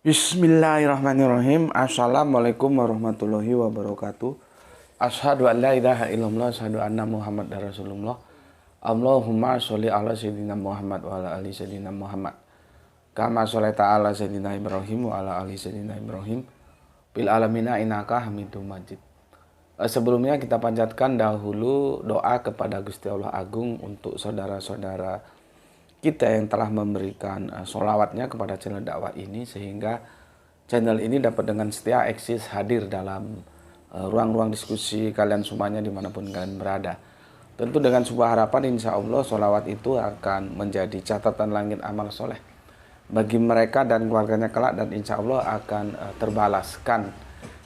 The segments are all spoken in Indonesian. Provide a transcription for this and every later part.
Bismillahirrahmanirrahim. Assalamualaikum warahmatullahi wabarakatuh. Asyhadu an la ilaha illallah, asyhadu anna Muhammad Rasulullah. Allahumma sholli ala sayyidina Muhammad wa ala ali sayyidina Muhammad. Kama sholaita ala sayyidina Ibrahim wa ala ali sayyidina Ibrahim. Bil alamina innaka Hamidum Majid. Sebelumnya kita panjatkan dahulu doa kepada Gusti Allah Agung untuk saudara-saudara kita yang telah memberikan sholawatnya kepada channel dakwah ini, sehingga channel ini dapat dengan setia eksis hadir dalam ruang-ruang diskusi kalian semuanya dimanapun kalian berada. Tentu dengan sebuah harapan, insya Allah sholawat itu akan menjadi catatan langit amal soleh bagi mereka dan keluarganya kelak, dan insya Allah akan terbalaskan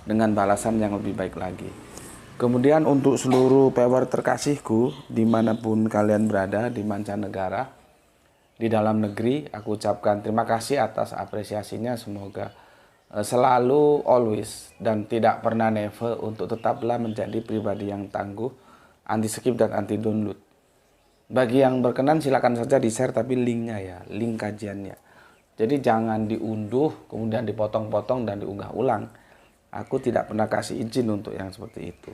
dengan balasan yang lebih baik lagi. Kemudian untuk seluruh pewer terkasihku dimanapun kalian berada, di mancanegara, di dalam negeri, aku ucapkan terima kasih atas apresiasinya. Semoga selalu, always, dan tidak pernah never untuk tetaplah menjadi pribadi yang tangguh, anti skip dan anti download. Bagi yang berkenan silakan saja di share, tapi linknya ya, link kajiannya. Jadi jangan diunduh kemudian dipotong-potong dan diunggah ulang. Aku tidak pernah kasih izin untuk yang seperti itu.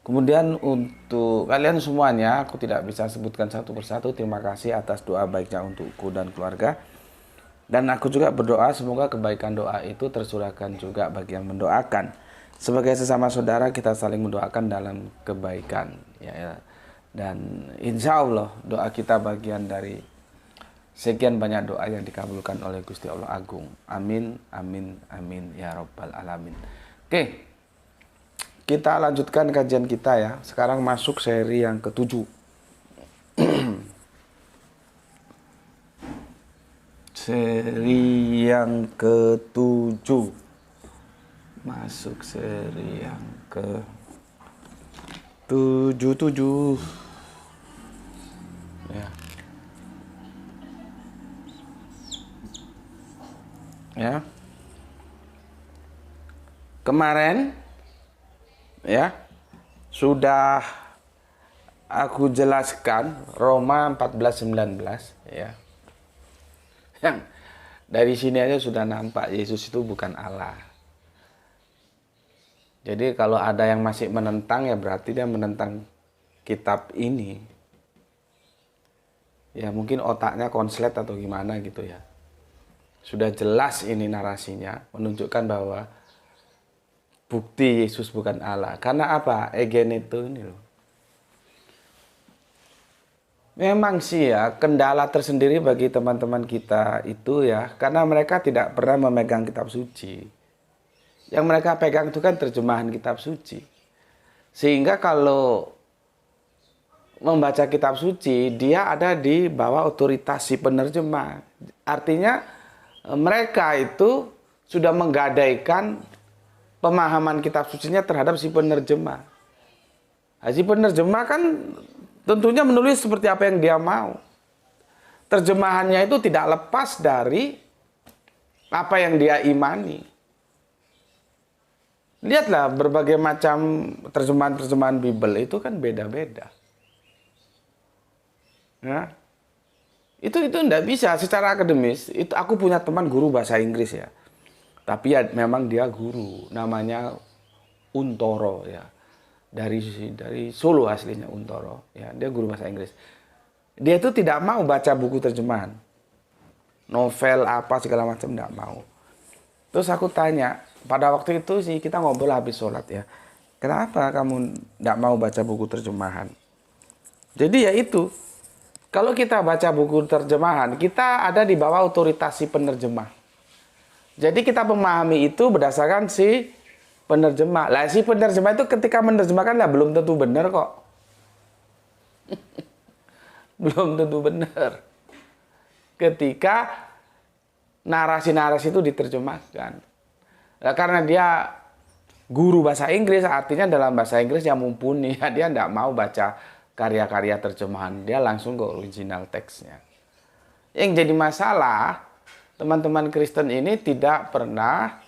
Kemudian untuk kalian semuanya, aku tidak bisa sebutkan satu persatu. Terima kasih atas doa baiknya untukku dan keluarga. Dan aku juga berdoa semoga kebaikan doa itu tersurahkan juga bagi yang mendoakan. Sebagai sesama saudara kita saling mendoakan dalam kebaikan. Ya. Dan insya Allah doa kita bagian dari sekian banyak doa yang dikabulkan oleh Gusti Allah Agung. Amin, amin, amin, ya Rabbal Alamin. Oke. Kita lanjutkan kajian kita ya. Sekarang masuk seri yang ke-7. Seri yang ke-7. Masuk seri yang ke-7. Ya. Ya. Kemarin ya sudah aku jelaskan Roma 14:19 ya. Yang dari sini aja sudah nampak Yesus itu bukan Allah. Jadi kalau ada yang masih menentang, ya berarti dia menentang kitab ini. Ya mungkin otaknya konslet atau gimana gitu ya. Sudah jelas ini narasinya menunjukkan bahwa bukti Yesus bukan Allah. Karena apa? Egen itu ini loh. Memang sih ya, kendala tersendiri bagi teman-teman kita itu ya, karena mereka tidak pernah memegang kitab suci. Yang mereka pegang itu kan terjemahan kitab suci. Sehingga kalau membaca kitab suci, dia ada di bawah otoritas si penerjemah. Artinya mereka itu sudah menggadaikan pemahaman kitab sucinya terhadap si penerjemah. Nah, si penerjemah kan tentunya menulis seperti apa yang dia mau. Terjemahannya itu tidak lepas dari apa yang dia imani. Lihatlah berbagai macam terjemahan-terjemahan Bible itu kan beda-beda. Ya. Itu tidak bisa secara akademis. Itu aku punya teman guru bahasa Inggris ya. Tapi ya memang dia guru, namanya Untoro ya. Dari Solo aslinya Untoro ya. Dia guru bahasa Inggris. Dia itu tidak mau baca buku terjemahan. Novel apa segala macam tidak mau. Terus aku tanya, pada waktu itu sih kita ngobrol habis sholat ya. Kenapa kamu tidak mau baca buku terjemahan? Jadi ya itu. Kalau kita baca buku terjemahan, kita ada di bawah otoritas si penerjemah. Jadi kita memahami itu berdasarkan si penerjemah. Lah si penerjemah itu ketika menerjemahkan lah belum tentu benar kok. Belum tentu benar. Ketika narasi-narasi itu diterjemahkan. Nah, karena dia guru bahasa Inggris, artinya dalam bahasa Inggris yang mumpuni. Dia tidak mau baca karya-karya terjemahan. Dia langsung ke original teksnya. Yang jadi masalah, teman-teman Kristen ini tidak pernah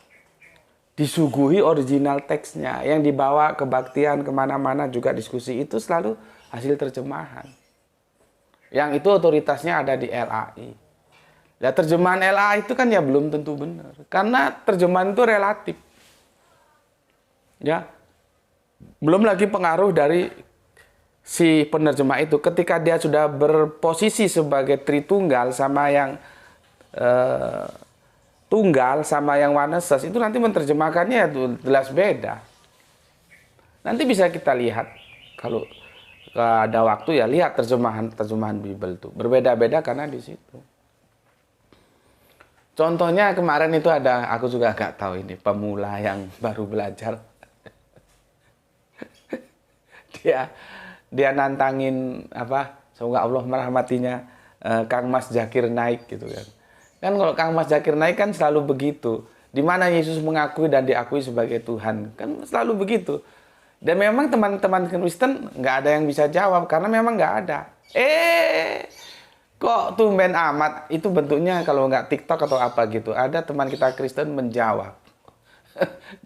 disuguhi original teksnya. Yang dibawa kebaktian kemana-mana juga diskusi itu selalu hasil terjemahan. Yang itu otoritasnya ada di LAI. Ya terjemahan LA itu kan ya belum tentu benar. Karena terjemahan itu relatif. Ya. Belum lagi pengaruh dari si penerjemah itu. Ketika dia sudah berposisi sebagai Tritunggal sama yang tunggal sama yang oneses, itu nanti menerjemahkannya itu jelas beda. Nanti bisa kita lihat kalau ada waktu ya, lihat terjemahan Bible itu berbeda-beda karena di situ. Contohnya kemarin itu ada, aku juga nggak tahu ini, pemula yang baru belajar. dia nantangin apa? Semoga Allah merahmatinya, Kang Mas Zakir Naik gitu kan. Kan kalau Kang Mas Zakir Naik kan selalu begitu. Di mana Yesus mengakui dan diakui sebagai Tuhan, kan selalu begitu. Dan memang teman-teman Kristen nggak ada yang bisa jawab karena memang nggak ada. Kok tumben amat, itu bentuknya kalau nggak TikTok atau apa gitu. Ada teman kita Kristen menjawab.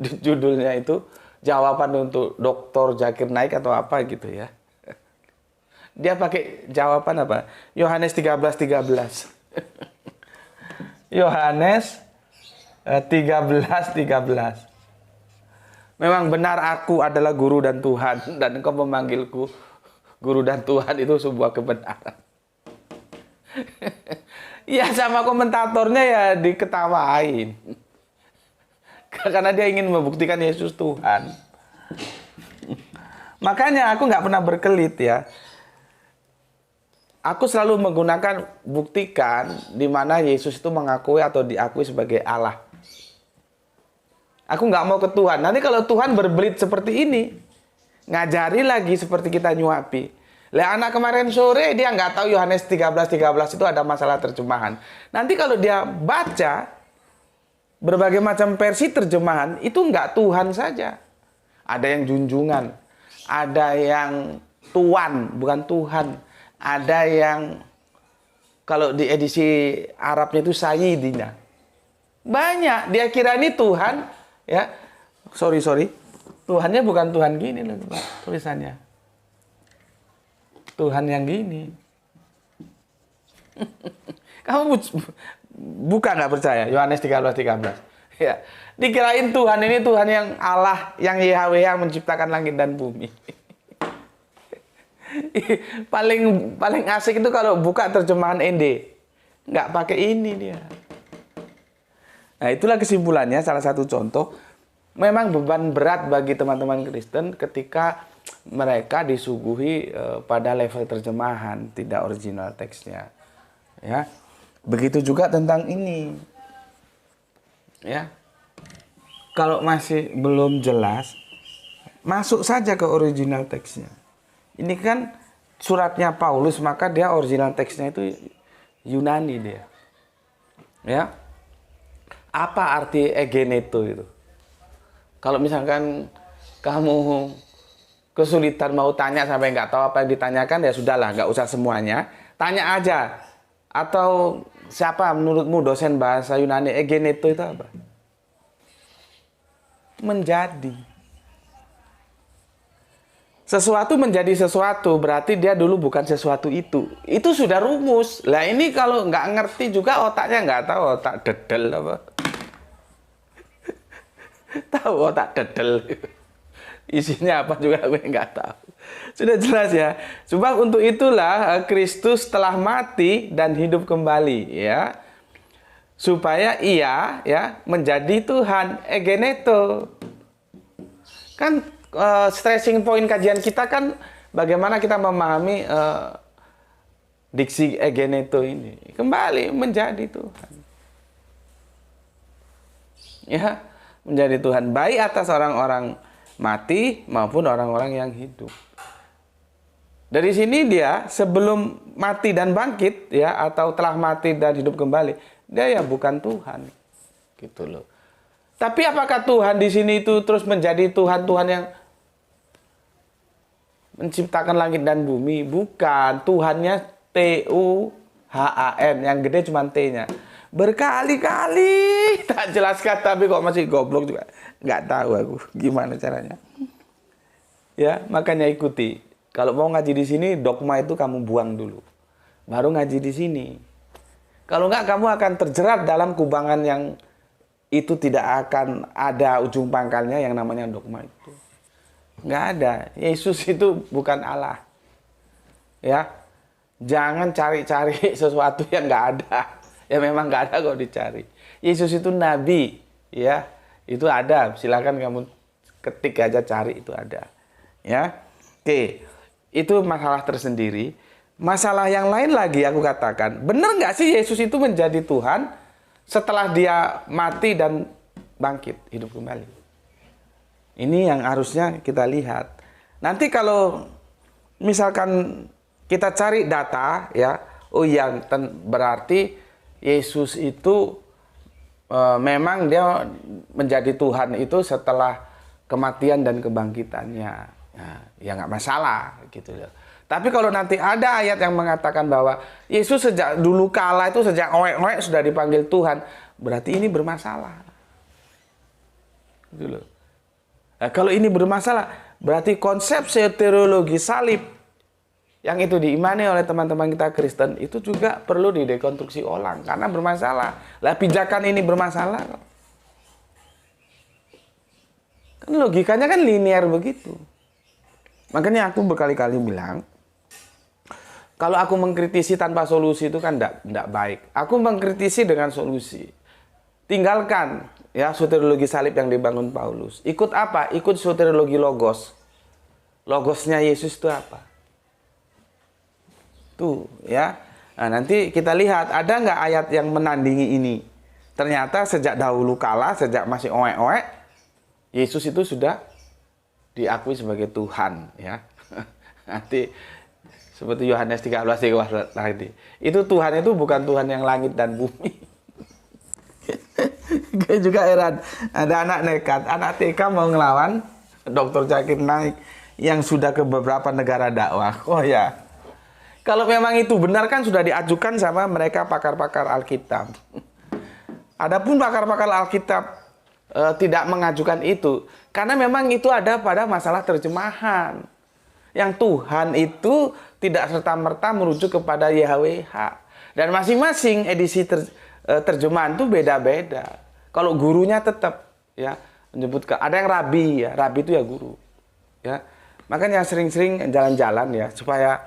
Judulnya itu jawaban untuk Dr. Zakir Naik atau apa gitu ya. Dia pakai jawaban apa? Yohanes 13:13. Yohanes 13:13. Memang benar aku adalah guru dan Tuhan, dan engkau memanggilku guru dan Tuhan, itu sebuah kebenaran. Ya sama komentatornya ya diketawain. Karena dia ingin membuktikan Yesus Tuhan. Makanya aku nggak pernah berkelit ya. Aku selalu menggunakan buktikan di mana Yesus itu mengakui atau diakui sebagai Allah. Aku nggak mau ke Tuhan. Nanti kalau Tuhan berbelit seperti ini, ngajari lagi seperti kita nyuapi. Lah anak kemarin sore dia nggak tahu Yohanes 13:13 itu ada masalah terjemahan. Nanti kalau dia baca berbagai macam versi terjemahan, itu nggak Tuhan saja. Ada yang junjungan, ada yang Tuan, bukan Tuhan. Ada yang kalau di edisi Arabnya itu Sayyidina. Banyak, dia kira ini Tuhan, ya. Sorry. Tuhannya bukan Tuhan gini loh, tulisannya. Tuhan yang gini. Kamu buka nggak percaya? Yohanes 13:13. Ya, dikirain Tuhan ini Tuhan yang Allah, yang YHWH menciptakan langit dan bumi. paling asik itu kalau buka terjemahan ND. Nggak pakai ini dia. Nah, itulah kesimpulannya, salah satu contoh. Memang beban berat bagi teman-teman Kristen ketika mereka disuguhi pada level terjemahan, tidak original teksnya. Ya. Begitu juga tentang ini. Ya. Kalau masih belum jelas, masuk saja ke original teksnya. Ini kan suratnya Paulus, maka dia original teksnya itu Yunani dia. Ya. Apa arti egeneto itu? Kalau misalkan kamu kesulitan mau tanya sampai nggak tahu apa yang ditanyakan, ya sudahlah, nggak usah semuanya. Tanya aja. Atau siapa menurutmu dosen bahasa Yunani, egeneto itu apa? Menjadi. Sesuatu menjadi sesuatu, berarti dia dulu bukan sesuatu itu. Itu sudah rumus. Lah ini kalau nggak ngerti juga otaknya nggak tahu, otak dedel apa. Tahu otak dedel. Isinya apa juga gue nggak tahu. Sudah jelas ya. Sebab untuk itulah Kristus telah mati dan hidup kembali ya. Supaya ia ya menjadi Tuhan, egeneto. Kan stressing point kajian kita kan bagaimana kita memahami diksi egeneto ini. Kembali menjadi Tuhan. Ya, menjadi Tuhan baik atas orang-orang mati maupun orang-orang yang hidup. Dari sini dia sebelum mati dan bangkit ya, atau telah mati dan hidup kembali, dia ya bukan Tuhan. Gitu loh. Tapi apakah Tuhan di sini itu terus menjadi Tuhan yang menciptakan langit dan bumi? Bukan. Tuhannya Tuhan, yang gede cuma T-nya. Berkali-kali tak jelaskan, tapi kok masih goblok juga. Nggak tahu aku gimana caranya. Ya, makanya ikuti. Kalau mau ngaji di sini, dogma itu kamu buang dulu. Baru ngaji di sini. Kalau enggak, kamu akan terjerat dalam kubangan yang itu tidak akan ada ujung pangkalnya yang namanya dogma itu. Nggak ada. Yesus itu bukan Allah. Ya, jangan cari-cari sesuatu yang nggak ada. Ya memang nggak ada kok dicari. Yesus itu nabi, ya itu ada. Silakan kamu ketik aja, cari, itu ada. Ya, oke, itu masalah tersendiri. Masalah yang lain lagi aku katakan, benar nggak sih Yesus itu menjadi Tuhan setelah dia mati dan bangkit hidup kembali? Ini yang harusnya kita lihat. Nanti kalau misalkan kita cari data, ya, oh iya, berarti Yesus itu memang dia menjadi Tuhan itu setelah kematian dan kebangkitannya. Ya nggak masalah gitu loh. Tapi kalau nanti ada ayat yang mengatakan bahwa Yesus sejak dulu kala itu, sejak oek-oek sudah dipanggil Tuhan, berarti ini bermasalah. Gitu loh. Nah, kalau ini bermasalah, berarti konsep soteriologi salib yang itu diimani oleh teman-teman kita Kristen itu juga perlu didekonstruksi ulang karena bermasalah. Lah pijakan ini bermasalah. Kan logikanya kan linear begitu. Makanya aku berkali-kali bilang, kalau aku mengkritisi tanpa solusi itu kan tidak baik. Aku mengkritisi dengan solusi. Tinggalkan ya soteriologi salib yang dibangun Paulus. Ikut apa? Ikut soteriologi logos. Logosnya Yesus itu apa? Tuh ya. Nah, nanti kita lihat ada nggak ayat yang menandingi ini. Ternyata sejak dahulu kala, sejak masih oek-oek, Yesus itu sudah diakui sebagai Tuhan ya. Nanti seperti Yohanes 13 tadi. Itu Tuhan itu bukan Tuhan yang langit dan bumi. Gue juga heran. Ada anak nekat, anak TK mau ngelawan Dr. Zakir Naik yang sudah ke beberapa negara dakwah. Oh ya. Kalau memang itu benar kan sudah diajukan sama mereka pakar-pakar Alkitab. Adapun pakar-pakar Alkitab tidak mengajukan itu karena memang itu ada pada masalah terjemahan. Yang Tuhan itu tidak serta-merta merujuk kepada YHWH. Dan masing-masing edisi terjemahan itu beda-beda. Kalau gurunya tetap ya menyebutkan, ada yang rabi ya, rabi itu ya guru. Ya. Makanya sering-sering jalan-jalan ya supaya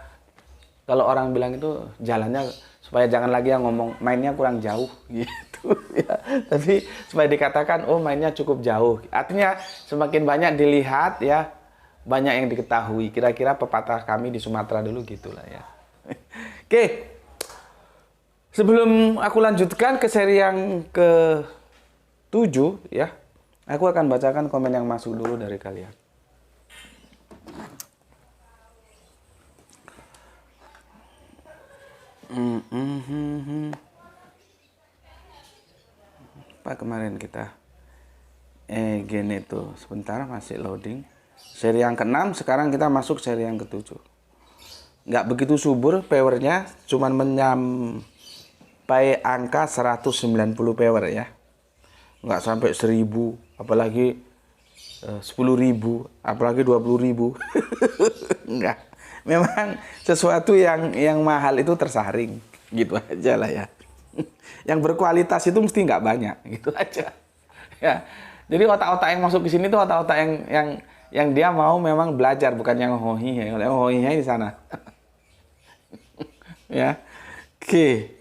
kalau orang bilang itu jalannya supaya jangan lagi yang ngomong mainnya kurang jauh gitu ya. Tapi supaya dikatakan oh mainnya cukup jauh. Artinya semakin banyak dilihat ya, banyak yang diketahui. Kira-kira pepatah kami di Sumatera dulu gitulah ya. Oke. Sebelum aku lanjutkan ke seri yang ke-7 ya, aku akan bacakan komen yang masuk dulu dari kalian. Apa kemarin kita gini tuh sebentar masih loading. Seri yang ke-6, sekarang kita masuk seri yang ke-7. Nggak begitu subur powernya, cuman menyampai angka 190 power ya. Nggak sampai 1000, apalagi 10.000, apalagi 20.000. Enggak. Memang sesuatu yang mahal itu tersaring, gitu aja lah ya. Yang berkualitas itu mesti nggak banyak, gitu aja. Ya. Jadi otak-otak yang masuk ke sini tuh otak-otak yang dia mau memang belajar, bukan yang hohi. Yang hohinya di sana. Ya. Oke.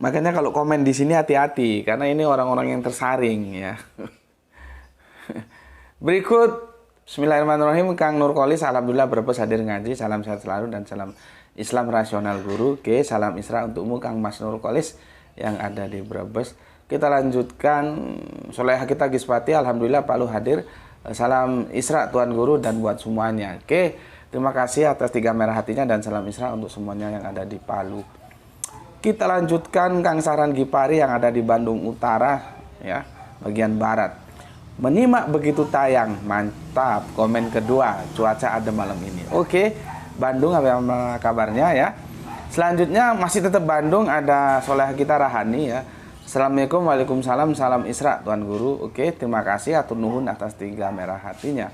Makanya kalau komen di sini hati-hati karena ini orang-orang yang tersaring ya. Berikut bismillahirrahmanirrahim, Kang Nurkolis, alhamdulillah Brebes hadir ngaji, salam sehat selalu dan salam Islam rasional guru. Oke, salam Isra untukmu Kang Mas Nurkolis yang ada di Brebes. Kita lanjutkan Soleha kita Gispati, alhamdulillah Pak Lu hadir. Salam Isra Tuan Guru dan buat semuanya. Oke, terima kasih atas 3 merah hatinya dan salam Isra untuk semuanya yang ada di Palu. Kita lanjutkan Kang Saran Gipari yang ada di Bandung Utara ya, bagian barat. Menyimak begitu tayang, mantap. Komen kedua, cuaca adem malam ini. Oke, Bandung apa kabarnya ya? Selanjutnya masih tetap Bandung, ada Soleha kita Rahani ya. Assalamualaikum, waalaikumsalam, salam Isra Tuan Guru. Oke, terima kasih atur nuhun atas 3 merah hatinya.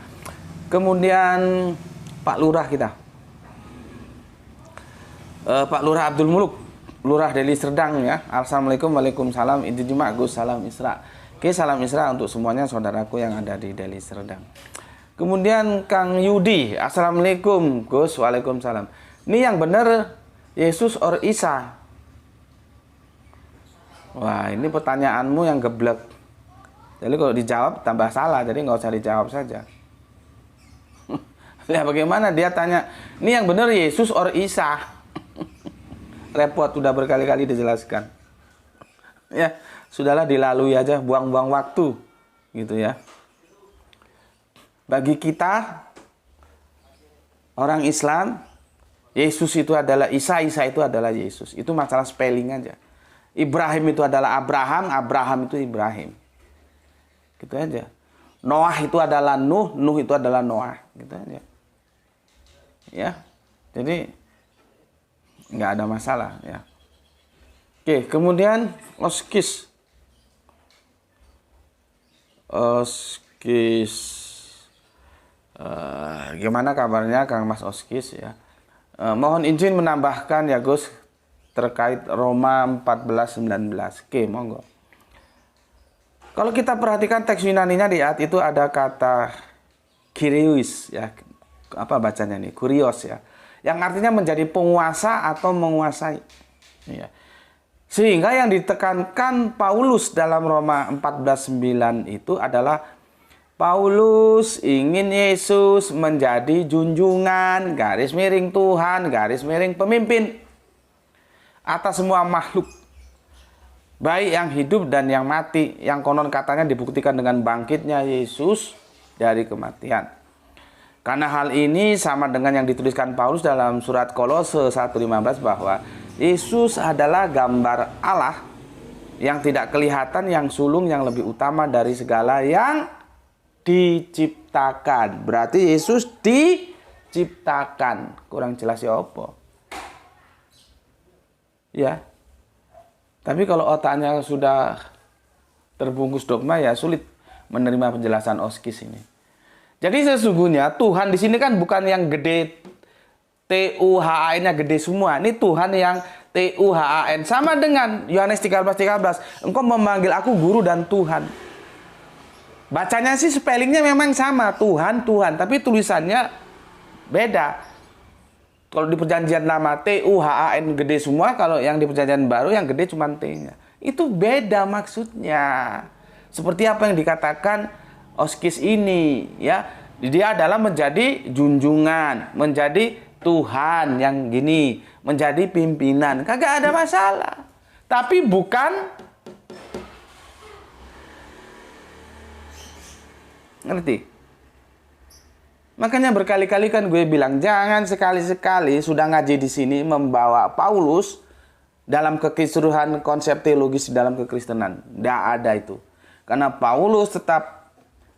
Kemudian Pak Lurah kita, Pak Lurah Abdul Muluk Lurah Deli Serdang ya. Assalamualaikum, waalaikumsalam. Inti Jumat Gus, salam Isra. Oke, salam Isra untuk semuanya saudaraku yang ada di Deli Serdang. Kemudian Kang Yudi, assalamualaikum Gus, waalaikumsalam. Ini yang benar Yesus or Isa? Wah, ini pertanyaanmu yang geblek. Jadi kalau dijawab tambah salah, jadi nggak usah dijawab saja. Ya bagaimana dia tanya, ini yang benar Yesus or Isa? Repot, udah berkali-kali dijelaskan. Ya, sudahlah dilalui aja, buang-buang waktu. Gitu ya. Bagi kita, orang Islam, Yesus itu adalah Isa, Isa itu adalah Yesus. Itu masalah spelling aja. Ibrahim itu adalah Abraham, Abraham itu Ibrahim. Gitu aja. Noah itu adalah Nuh, Nuh itu adalah Noah. Gitu aja. Ya, jadi nggak ada masalah ya. Oke, kemudian Oskis. Gimana kabarnya Kang Mas Oskis ya? Mohon izin menambahkan ya Gus terkait Roma 14:19. Oke, monggo. Kalau kita perhatikan teks Yunaninya di ayat itu ada kata Kyrios ya. Apa bacanya nih? Kurios ya. Yang artinya menjadi penguasa atau menguasai. Ya. Sehingga yang ditekankan Paulus dalam Roma 14:9 itu adalah Paulus ingin Yesus menjadi junjungan, garis miring Tuhan, garis miring pemimpin atas semua makhluk. Baik yang hidup dan yang mati, yang konon katanya dibuktikan dengan bangkitnya Yesus dari kematian. Karena hal ini sama dengan yang dituliskan Paulus dalam surat Kolose 1:15 bahwa Yesus adalah gambar Allah yang tidak kelihatan, yang sulung, yang lebih utama dari segala yang diciptakan. Berarti Yesus diciptakan. Kurang jelas ya apa? Ya. Tapi kalau otaknya sudah terbungkus dogma ya sulit menerima penjelasan Oskis ini. Jadi sesungguhnya Tuhan di sini kan bukan yang gede TUHAN-nya gede semua. Ini Tuhan yang TUHAN. Sama dengan Yohanes 13:13. Engkau memanggil aku guru dan Tuhan. Bacanya sih spellingnya memang sama. Tuhan, Tuhan. Tapi tulisannya beda. Kalau di perjanjian lama TUHAN gede semua. Kalau yang di perjanjian baru yang gede cuma T-nya. Itu beda maksudnya. Seperti apa yang dikatakan Oskis ini ya, dia adalah menjadi junjungan, menjadi Tuhan yang gini, menjadi pimpinan, kagak ada masalah. Tapi bukan, ngerti? Makanya berkali-kali kan gue bilang jangan sekali-sekali sudah ngaji di sini membawa Paulus dalam keseluruhan konsep teologis dalam kekristenan. Tidak ada itu, karena Paulus tetap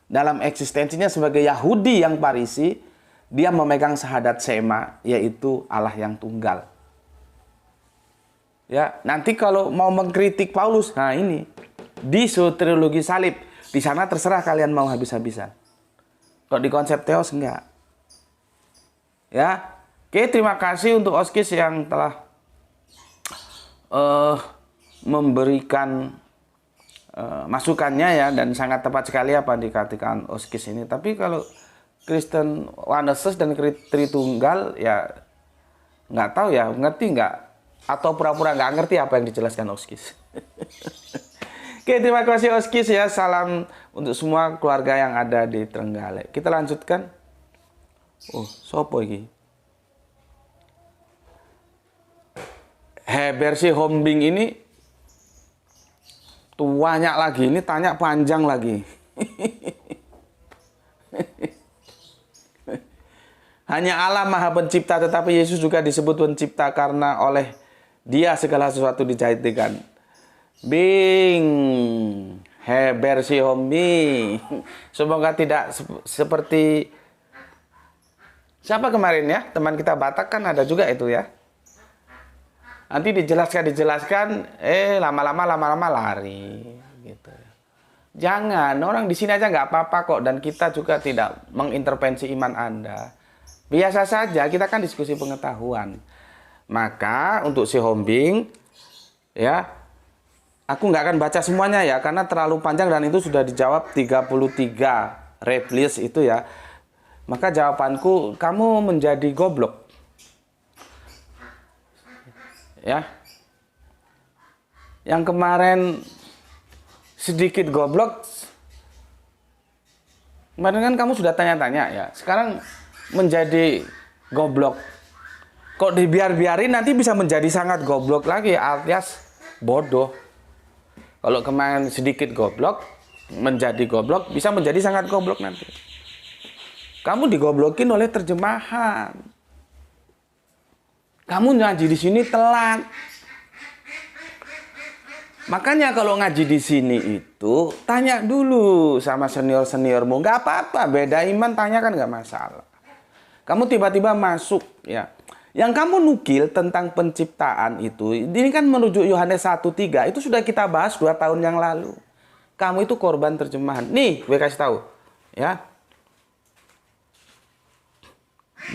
dalam eksistensinya sebagai Yahudi yang Farisi, dia memegang syahadat Shema, yaitu Allah yang tunggal. Ya, nanti kalau mau mengkritik Paulus, nah ini di soteriologi salib, di sana terserah kalian mau habis-habisan. Kalau di konsep teos enggak. Ya, oke, terima kasih untuk Oskis yang telah memberikan masukannya ya, dan sangat tepat sekali apa dikatakan Oskis ini. Tapi kalau Kristen Oneses dan Tritunggal ya nggak tahu ya, ngerti nggak atau pura-pura nggak ngerti apa yang dijelaskan Oskis. Oke, terima kasih Oskis ya. Salam untuk semua keluarga yang ada di Trenggalek. Kita lanjutkan. Oh, sopo iki? Versi Hombing ini banyak lagi, ini tanya panjang lagi. Hanya Allah Maha Pencipta, tetapi Yesus juga disebut pencipta karena oleh Dia segala sesuatu dijadikan. Bing, versi Homi. Semoga tidak seperti siapa kemarin ya, teman kita Batak kan ada juga itu ya. Nanti dijelaskan, lama-lama lari, gitu. Jangan, orang di sini aja nggak apa-apa kok, dan kita juga tidak mengintervensi iman Anda. Biasa saja, kita kan diskusi pengetahuan. Maka untuk si Hombing, Ya. Aku nggak akan baca semuanya ya, karena terlalu panjang dan itu sudah dijawab 33 replies itu ya. Maka jawabanku, kamu menjadi goblok. Ya. Yang kemarin sedikit goblok, kemarin kan kamu sudah tanya-tanya ya. Sekarang menjadi goblok. Kok dibiar-biarin nanti bisa menjadi sangat goblok lagi, alias bodoh. Kalau kemarin sedikit goblok, menjadi goblok, bisa menjadi sangat goblok nanti. Kamu digoblokin oleh terjemahan. Kamu ngaji di sini telat. Makanya kalau ngaji di sini itu, tanya dulu sama senior-seniormu. Gak apa-apa, beda iman, tanya kan gak masalah. Kamu tiba-tiba masuk, ya. Yang kamu nukil tentang penciptaan itu, ini kan merujuk Yohanes 1:3, itu sudah kita bahas 2 tahun yang lalu. Kamu itu korban terjemahan. Nih, gue kasih tahu, ya.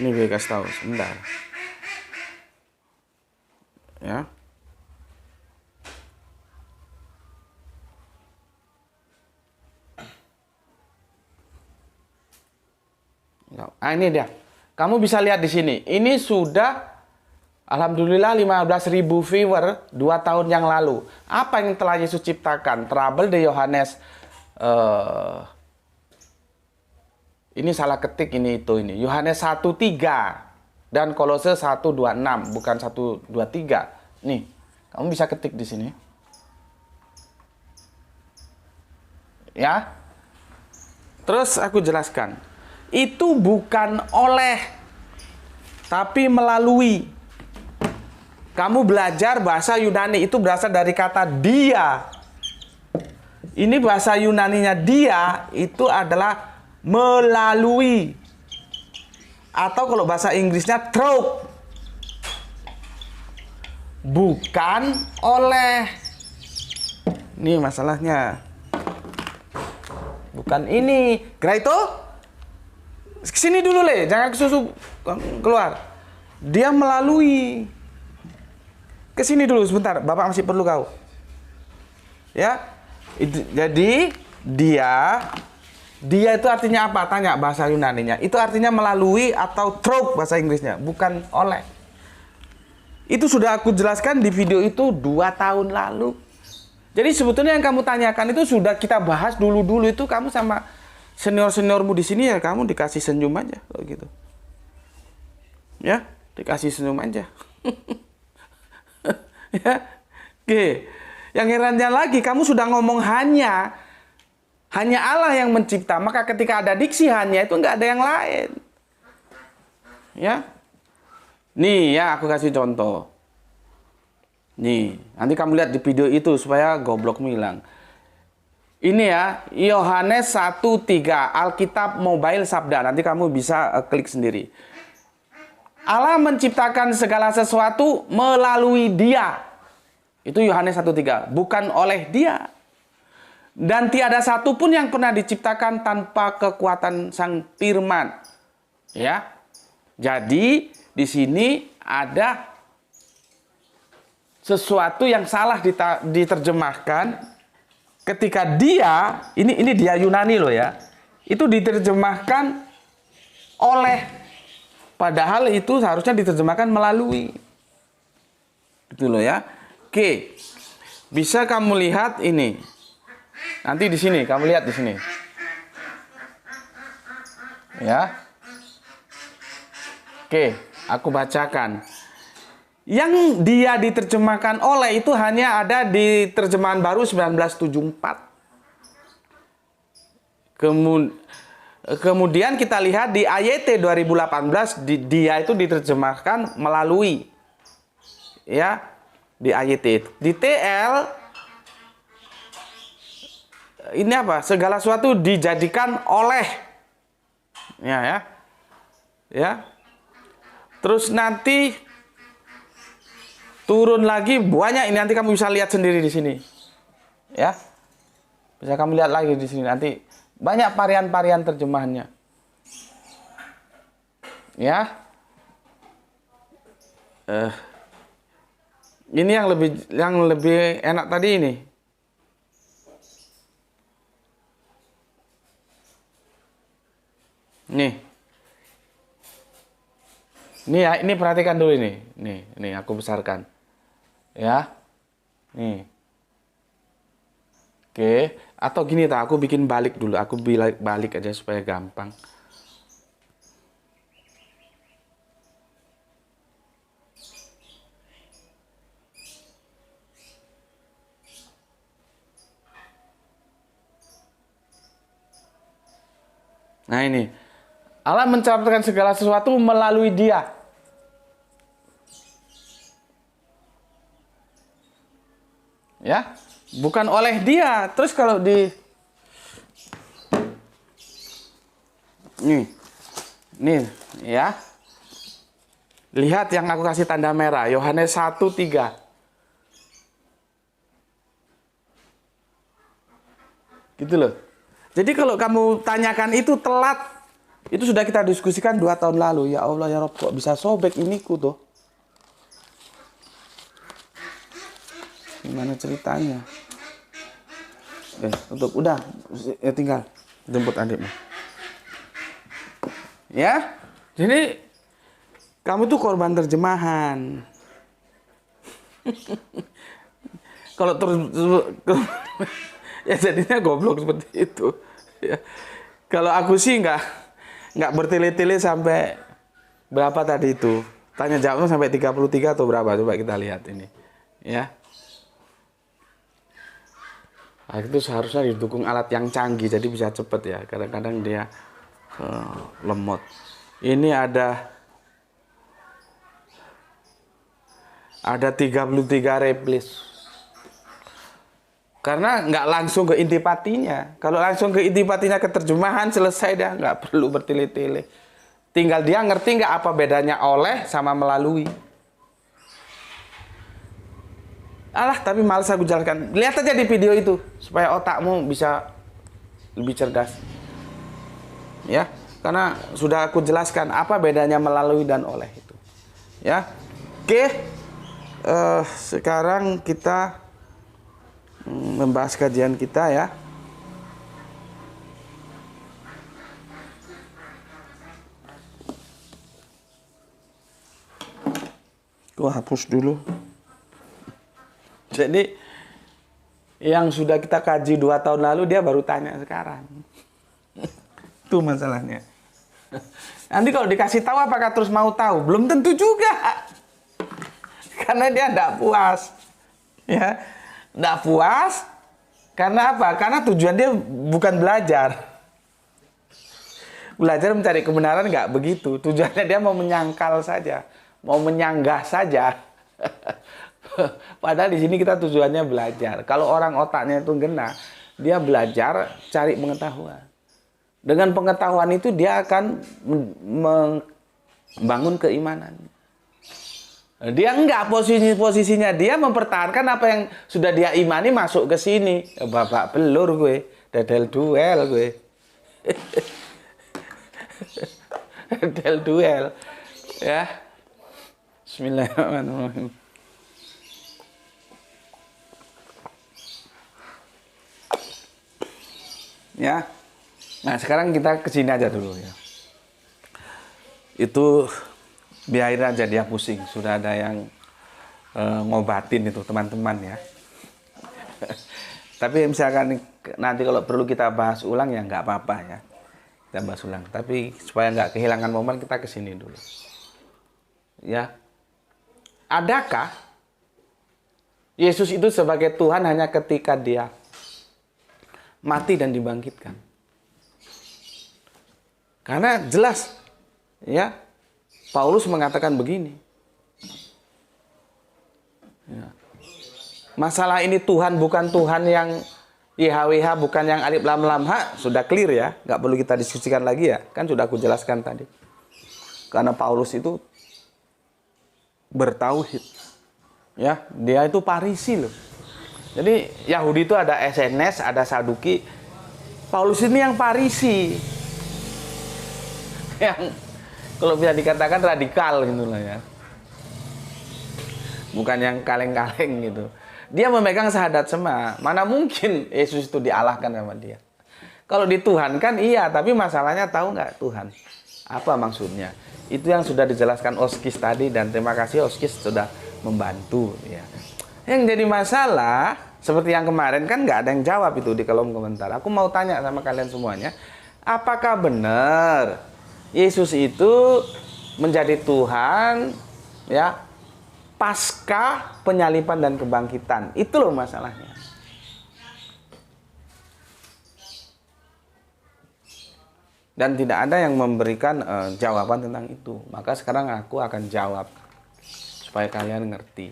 Ini gue kasih tahu, sebentar. Ya. Nah, ini dia. Kamu bisa lihat di sini. Ini sudah alhamdulillah 15.000 viewer 2 tahun yang lalu. Apa yang telah Yesus ciptakan? Trouble di Yohanes. Ini salah ketik ini itu ini. Yohanes 1:3 dan Kolose 1:26, bukan 1:23. Nih, kamu bisa ketik di sini. Ya. Terus aku jelaskan. Itu bukan oleh, tapi melalui. Kamu belajar bahasa Yunani, itu berasal dari kata dia. Ini bahasa Yunaninya dia, itu adalah melalui. Atau kalau bahasa Inggrisnya through. Bukan oleh. Ini masalahnya. Bukan ini. Graito? Kesini dulu Le, jangan kesusu keluar. Dia melalui. Kesini dulu sebentar, Bapak masih perlu kau. Ya, jadi dia itu artinya apa? Tanya bahasa Yunaninya. Itu artinya melalui atau through bahasa Inggrisnya, bukan oleh. Itu sudah aku jelaskan di video itu 2 tahun lalu. Jadi sebetulnya yang kamu tanyakan itu sudah kita bahas dulu-dulu, itu kamu sama senior-seniormu di sini ya, kamu dikasih senyum aja kalau gitu. Ya, dikasih senyum aja. Ya. Oke. Yang herannya lagi, kamu sudah ngomong hanya Allah yang mencipta, maka ketika ada diksi hanya itu nggak ada yang lain. Ya. Nih ya, aku kasih contoh. Nih, nanti kamu lihat di video itu supaya goblokmu hilang. Ini ya, Yohanes 1:3, Alkitab Mobile Sabda. Nanti kamu bisa klik sendiri. Allah menciptakan segala sesuatu melalui Dia. Itu Yohanes 1:3, bukan oleh Dia. Dan tiada satu pun yang pernah diciptakan tanpa kekuatan Sang Firman. Ya. Jadi di sini ada sesuatu yang salah diterjemahkan. Ketika dia, ini dia Yunani loh ya, itu diterjemahkan oleh, padahal itu seharusnya diterjemahkan melalui. Itu loh ya. Oke, bisa kamu lihat ini. Nanti di sini, kamu lihat di sini. Ya. Oke, aku bacakan. Yang dia diterjemahkan oleh itu hanya ada di terjemahan baru 1974. Kemudian kita lihat di AYT 2018, dia itu diterjemahkan melalui. Ya, di AYT. Di TL ini apa? Segala sesuatu dijadikan oleh. Ya. Terus nanti turun lagi banyak, ini nanti kamu bisa lihat sendiri di sini. Ya. Bisa kamu lihat lagi di sini nanti banyak varian-varian terjemahannya. Ya. Ini yang lebih enak tadi ini. Nih. Nih ya, ini perhatikan dulu ini. Nih aku besarkan. Ya. Nih. Oke, atau gini tak, aku bikin balik dulu. Aku balik aja supaya gampang. Nah ini, Allah mencatatkan segala sesuatu melalui dia. Ya, bukan oleh dia. Terus kalau di nih ya. Lihat yang aku kasih tanda merah, Yohanes 1:3. Gitu loh. Jadi kalau kamu tanyakan itu telat, itu sudah kita diskusikan 2 tahun lalu. Ya Allah ya Rob, kok bisa sobek iniku tuh? Gimana ceritanya? Udah, ya tinggal jemput adikmu. Ya, jadi kamu tuh korban terjemahan. Kalau terus ya jadinya goblok seperti itu. Ya. Kalau aku sih nggak bertele-tele sampai berapa tadi itu. Tanya jawabnya sampai 33 atau berapa? Coba kita lihat ini. Ya. Nah, itu seharusnya didukung alat yang canggih jadi bisa cepet ya. Kadang-kadang dia lemot. Ini ada 33 replis. Karena nggak langsung ke intipatinya. Kalau langsung ke intipatinya ke terjemahan selesai dah, nggak perlu bertele-tele. Tinggal dia ngerti nggak apa bedanya oleh sama melalui. Alah, tapi males aku jelaskan. Lihat aja di video itu supaya otakmu bisa lebih cerdas. Ya, karena sudah aku jelaskan apa bedanya melalui dan oleh itu. Ya, oke. Sekarang kita membahas kajian kita ya. Gua hapus dulu. Jadi yang sudah kita kaji 2 tahun lalu dia baru tanya sekarang. Itu masalahnya. Nanti kalau dikasih tahu apakah terus mau tahu? Belum tentu juga. Karena dia tidak puas. Ya. Nggak puas, karena apa? Karena tujuan dia bukan belajar. Belajar mencari kebenaran nggak begitu. Tujuannya dia mau menyangkal saja, mau menyanggah saja. Padahal di sini kita tujuannya belajar. Kalau orang otaknya itu ngena, dia belajar cari pengetahuan. Dengan pengetahuan itu dia akan membangun keimanan. Dia enggak, posisinya dia mempertahankan apa yang sudah dia imani masuk ke sini. Babak belur gue, dedel duel gue. Dedel duel. Ya. Bismillahirrahmanirrahim. Ya. Nah, sekarang kita ke sini aja dulu ya. Itu biarin aja dia pusing. Sudah ada yang ngobatin itu teman-teman ya. Tapi misalkan nanti kalau perlu kita bahas ulang ya nggak apa-apa ya. Kita bahas ulang. Tapi supaya nggak kehilangan momen kita kesini dulu. Ya. Adakah Yesus itu sebagai Tuhan hanya ketika dia mati dan dibangkitkan? Karena jelas ya, Paulus mengatakan begini. Ya. Masalah ini Tuhan bukan Tuhan yang YHWH, bukan yang alif lam lam ha, sudah clear ya, nggak perlu kita diskusikan lagi ya, kan sudah aku jelaskan tadi. Karena Paulus itu bertauhid, ya, dia itu Parisi loh. Jadi Yahudi itu ada SNS, ada Saduki. Paulus ini yang Parisi, yang kalau bisa dikatakan radikal gitu lah ya. bukan yang kaleng-kaleng gitu. Dia memegang syahadat semua. Mana mungkin Yesus itu dialahkan sama dia. Kalau dituhankan iya, tapi masalahnya tahu nggak Tuhan? Apa maksudnya? Itu yang sudah dijelaskan Oskis tadi, dan terima kasih Oskis sudah membantu ya. Yang jadi masalah seperti yang kemarin kan nggak ada yang jawab itu di kolom komentar. Aku mau tanya sama kalian semuanya, apakah benar Yesus itu menjadi Tuhan ya pasca penyaliban dan kebangkitan? Itu loh masalahnya. Dan tidak ada yang memberikan jawaban tentang itu. Maka sekarang aku akan jawab supaya kalian ngerti.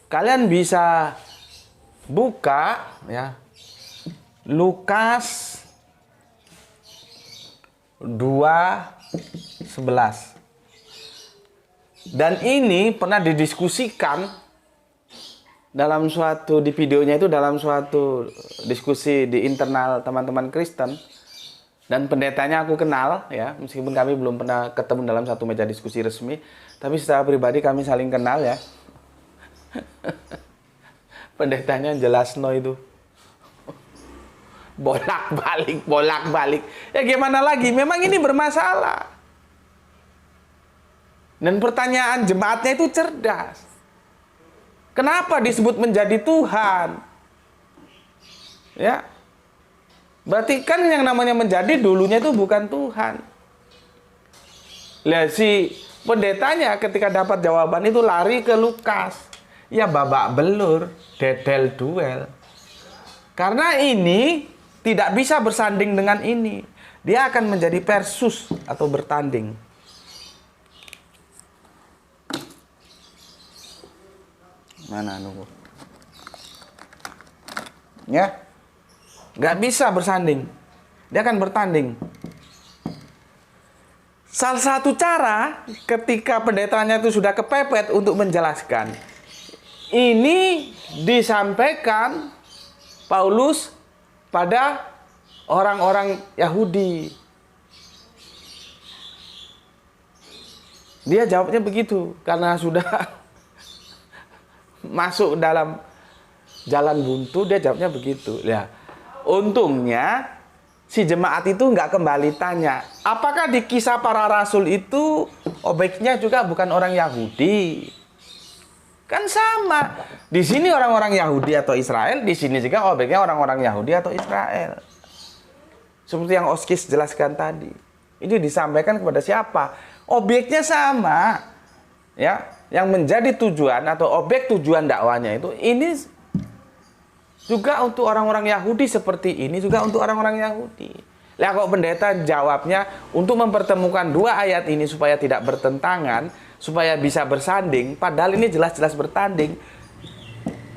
Kalian bisa buka ya Lukas 2:11. Dan ini pernah didiskusikan dalam suatu, di videonya itu dalam suatu diskusi di internal teman-teman Kristen. Dan pendetanya aku kenal ya, meskipun kami belum pernah ketemu dalam satu meja diskusi resmi, tapi secara pribadi kami saling kenal ya. Pendetanya jelas no itu. Bolak-balik. Ya gimana lagi, memang ini bermasalah. Dan pertanyaan jemaatnya itu cerdas. Kenapa disebut menjadi Tuhan? Ya. Berarti kan yang namanya menjadi dulunya itu bukan Tuhan. Lihat si pendetanya ketika dapat jawaban itu lari ke Lukas. Ya babak belur, dedel duel. Karena ini tidak bisa bersanding dengan ini. Dia akan menjadi versus atau bertanding. Mana nunggu? Ya. Nggak bisa bersanding. Dia akan bertanding. Salah satu cara ketika pendetanya itu sudah kepepet untuk menjelaskan. Ini disampaikan Paulus pada orang-orang Yahudi. Dia jawabnya begitu. Karena sudah masuk dalam jalan buntu, dia jawabnya begitu. Ya. Untungnya si jemaat itu nggak kembali tanya, apakah di Kisah Para Rasul itu objeknya juga bukan orang Yahudi? Kan sama. Di sini orang-orang Yahudi atau Israel, di sini juga objeknya orang-orang Yahudi atau Israel. Seperti yang Oskis jelaskan tadi. Ini disampaikan kepada siapa? Objeknya sama. Ya, yang menjadi tujuan atau objek tujuan dakwanya itu ini juga untuk orang-orang Yahudi seperti ini, juga untuk orang-orang Yahudi. Lah kok pendeta jawabnya untuk mempertemukan dua ayat ini supaya tidak bertentangan, supaya bisa bersanding, padahal ini jelas-jelas bertanding.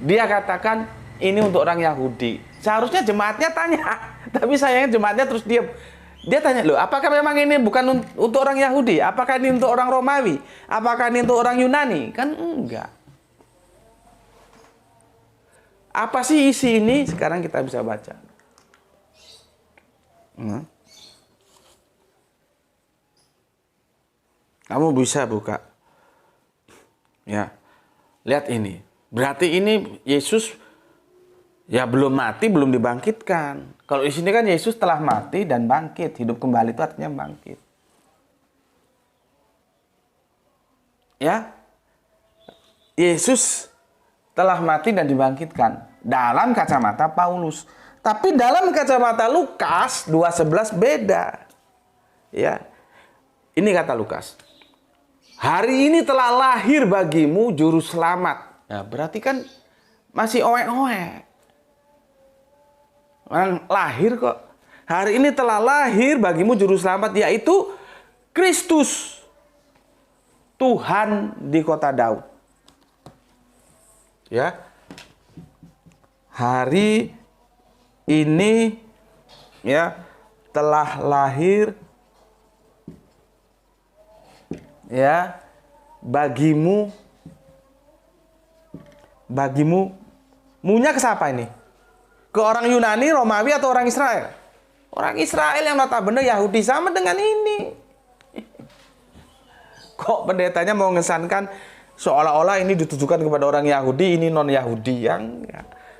Dia katakan ini untuk orang Yahudi. Seharusnya jemaatnya tanya, tapi sayangnya jemaatnya terus diam. Dia tanya, loh, apakah memang ini bukan untuk orang Yahudi? Apakah ini untuk orang Romawi? Apakah ini untuk orang Yunani? Kan enggak. Apa sih isi ini? Sekarang kita bisa baca. Kamu bisa buka. Ya. Lihat ini. Berarti ini Yesus ya belum mati, belum dibangkitkan. Kalau di sini kan Yesus telah mati dan bangkit. Hidup kembali itu artinya bangkit. Ya. Yesus telah mati dan dibangkitkan dalam kacamata Paulus. Tapi dalam kacamata Lukas 2:11 beda. Ya. Ini kata Lukas. Hari ini telah lahir bagimu juru selamat. Nah, berarti kan masih oek-oek. Lahir kok. Hari ini telah lahir bagimu juru selamat, yaitu Kristus, Tuhan di kota Daud. Ya, hari ini ya telah lahir ya bagimu, munya ke siapa ini? Ke orang Yunani, Romawi atau orang Israel? Orang Israel yang notabene Yahudi sama dengan ini. Kok pendetanya mau mengesankan seolah-olah ini ditujukan kepada orang Yahudi, ini non Yahudi, yang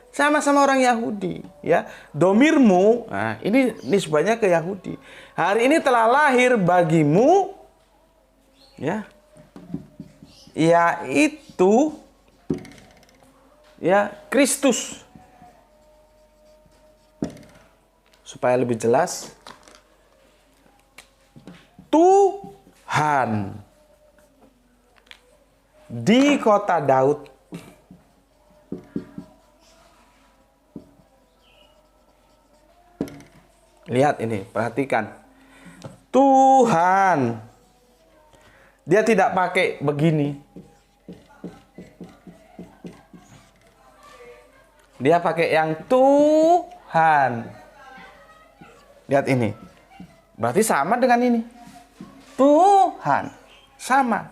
sama-sama orang Yahudi, ya. Domirmu, nah, ini nisbahnya ke Yahudi. Hari ini telah lahir bagimu, ya, yaitu ya Kristus. Supaya lebih jelas, Tuhan di kota Daud. Lihat ini, perhatikan. Tuhan. Dia tidak pakai begini. Dia pakai yang Tuhan. Lihat ini. Berarti sama dengan ini. Tuhan. Sama.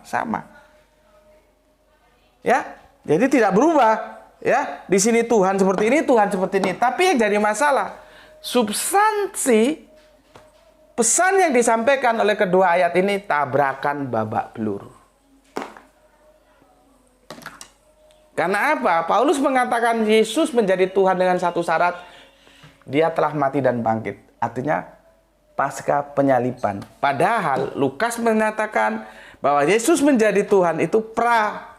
Ya, jadi tidak berubah. Ya, di sini Tuhan seperti ini, Tuhan seperti ini. Tapi yang jadi masalah, substansi pesan yang disampaikan oleh kedua ayat ini tabrakan babak belur. Karena apa? Paulus mengatakan Yesus menjadi Tuhan dengan satu syarat, dia telah mati dan bangkit. Artinya pasca penyaliban. Padahal Lukas menyatakan bahwa Yesus menjadi Tuhan itu pra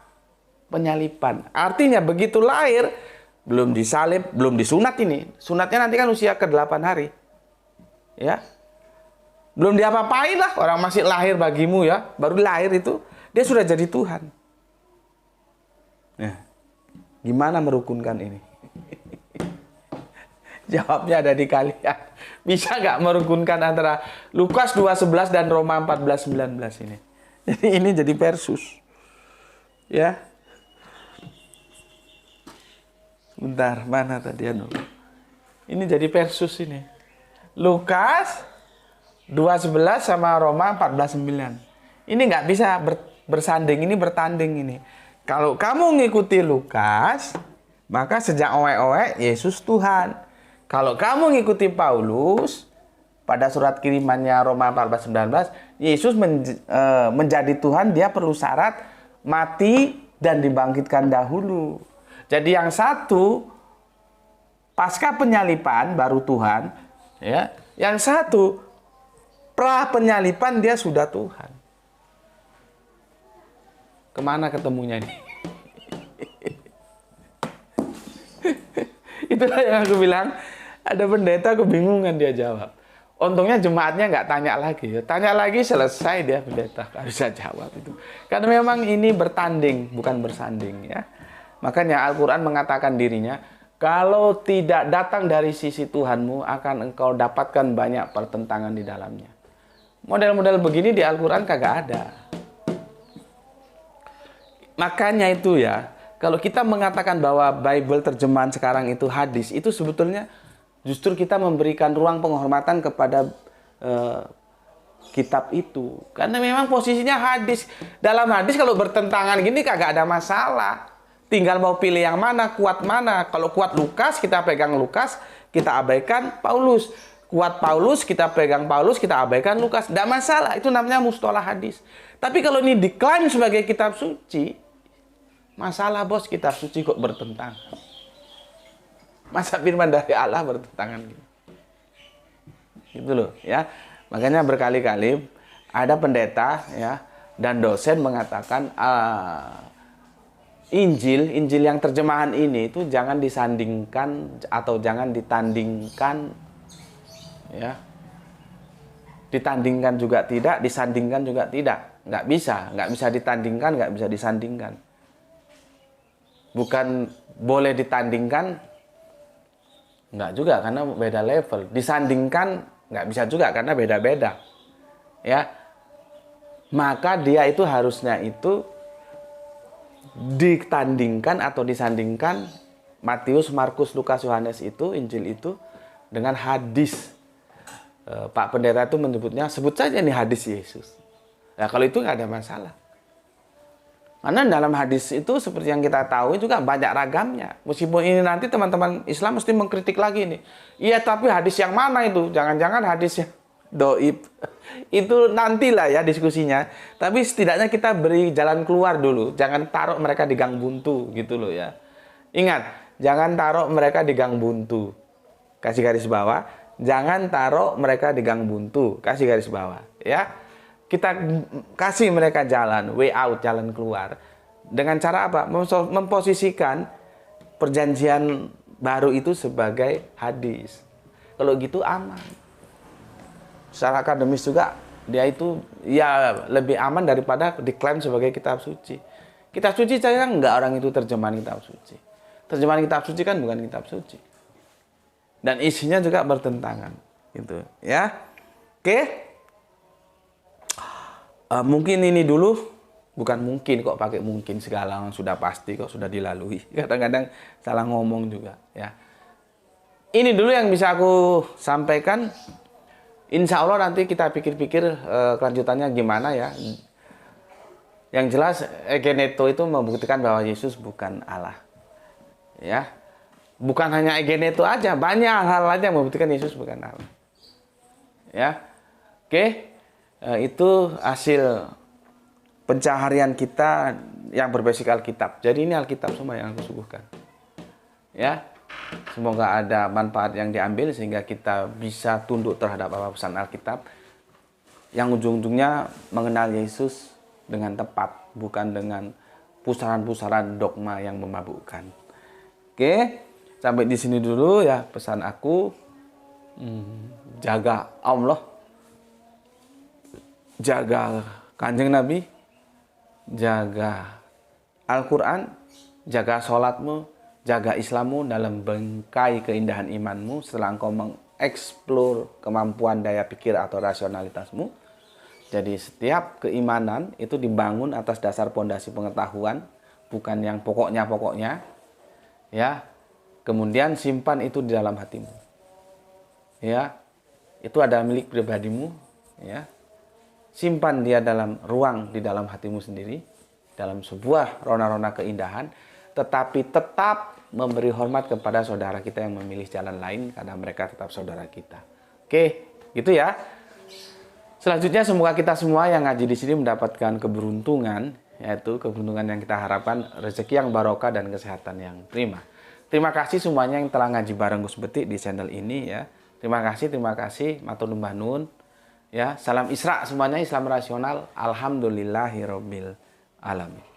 penyaliban. Artinya begitu lahir, belum disalib, belum disunat ini. Sunatnya nanti kan usia ke-8 hari. Ya. Belum diapa-apain lah, orang masih lahir bagimu ya. Baru lahir itu, dia sudah jadi Tuhan. Nah, gimana merukunkan ini? Jawabnya ada di kalian. Bisa nggak merukunkan antara Lukas 2:11 dan Roma 14:19 ini? Jadi ini jadi versus. Ya. Bentar, mana tadi anu? Ini jadi versus ini. Lukas 2:11 sama Roma 14:9. Ini nggak bisa bersanding, ini bertanding ini. Kalau kamu ngikuti Lukas, maka sejak owe-owe Yesus Tuhan. Kalau kamu ngikuti Paulus, pada surat kirimannya Roma 14:19, Yesus menjadi Tuhan, dia perlu syarat mati dan dibangkitkan dahulu. Jadi yang satu pasca penyalipan baru Tuhan, ya. Yang satu pra penyalipan dia sudah Tuhan. Kemana ketemunya ini? Itulah yang aku bilang, ada pendeta kebingungan dia jawab. Untungnya jemaatnya nggak tanya lagi. Tanya lagi selesai dia pendeta, nggak bisa jawab itu. Karena memang ini bertanding, bukan bersanding ya. Makanya Al-Quran mengatakan dirinya, kalau tidak datang dari sisi Tuhanmu, akan engkau dapatkan banyak pertentangan di dalamnya. Model-model begini di Al-Quran kagak ada. Makanya itu ya, kalau kita mengatakan bahwa Bible terjemahan sekarang itu hadis, itu sebetulnya justru kita memberikan ruang penghormatan kepada kitab itu. Karena memang posisinya hadis. Dalam hadis kalau bertentangan gini kagak ada masalah. Tinggal mau pilih yang mana, kuat mana. Kalau kuat Lukas, kita pegang Lukas, kita abaikan Paulus. Kuat Paulus, kita pegang Paulus, kita abaikan Lukas. Tidak masalah, itu namanya mustalah hadis. Tapi kalau ini diklaim sebagai kitab suci, masalah bos, kitab suci kok bertentangan. Masa firman dari Allah bertentangan gitu. Gitu loh ya. Makanya berkali-kali ada pendeta ya dan dosen mengatakan Injil yang terjemahan ini itu jangan disandingkan atau jangan ditandingkan ya. Ditandingkan juga tidak, disandingkan juga tidak. Nggak bisa ditandingkan, nggak bisa disandingkan. Bukan boleh ditandingkan, nggak juga karena beda level. Disandingkan nggak bisa juga karena beda-beda. Ya. Maka dia itu harusnya itu ditandingkan atau disandingkan Matius, Markus, Lukas, Yohanes itu, Injil itu dengan hadis. Pak pendeta itu menyebutnya, sebut saja ini hadis Yesus. Nah kalau itu nggak ada masalah. Karena dalam hadis itu seperti yang kita tahu juga banyak ragamnya. Meskipun ini nanti teman-teman Islam mesti mengkritik lagi nih. Iya tapi hadis yang mana itu? Jangan-jangan hadis yang doib. Itu nantilah ya diskusinya. Tapi setidaknya kita beri jalan keluar dulu. Jangan taruh mereka di gang buntu gitu loh ya. Ingat, jangan taruh mereka di gang buntu. Kasih garis bawah. Jangan taruh mereka di gang buntu. Kasih garis bawah ya. Kita kasih mereka jalan, way out, jalan keluar. Dengan cara apa? Memposisikan perjanjian baru itu sebagai hadis. Kalau gitu aman. Secara akademis juga dia itu ya lebih aman daripada diklaim sebagai kitab suci. Kitab suci saya enggak orang itu terjemahan kitab suci. Terjemahan kitab suci kan bukan kitab suci. Dan isinya juga bertentangan gitu ya. Oke. Mungkin ini dulu, bukan mungkin kok pakai mungkin segala sudah pasti kok sudah dilalui. Kadang-kadang salah ngomong juga ya. Ini dulu yang bisa aku sampaikan. Insya Allah nanti kita pikir-pikir kelanjutannya gimana ya. Yang jelas egeneto itu membuktikan bahwa Yesus bukan Allah. Ya. Bukan hanya egeneto aja, banyak hal lain yang membuktikan Yesus bukan Allah. Ya. Oke. Itu hasil pencaharian kita yang berbasis Alkitab. Jadi ini Alkitab semua yang aku suguhkan. Ya, semoga ada manfaat yang diambil sehingga kita bisa tunduk terhadap apa pesan Alkitab yang ujung-ujungnya mengenal Yesus dengan tepat, bukan dengan pusaran-pusaran dogma yang memabukkan. Oke, sampai di sini dulu ya pesan aku. Jaga Allah. Jaga Kanjeng Nabi, jaga Al-Quran, jaga sholatmu, jaga Islammu dalam bingkai keindahan imanmu setelah engkau mengeksplor kemampuan daya pikir atau rasionalitasmu. Jadi setiap keimanan itu dibangun atas dasar pondasi pengetahuan, bukan yang pokoknya-pokoknya. Ya, kemudian simpan itu di dalam hatimu. Ya, itu adalah milik pribadimu. Ya. Simpan dia dalam ruang di dalam hatimu sendiri, dalam sebuah rona-rona keindahan, tetapi tetap memberi hormat kepada saudara kita yang memilih jalan lain karena mereka tetap saudara kita. Oke, gitu ya. Selanjutnya semoga kita semua yang ngaji di sini mendapatkan keberuntungan, yaitu keberuntungan yang kita harapkan, rezeki yang barokah dan kesehatan yang prima. Terima kasih semuanya yang telah ngaji bareng Gus Betik di channel ini ya. Terima kasih, matur numbah nuwun. Ya, salam Isra semuanya, Islam rasional. Alhamdulillahirabbil alamin.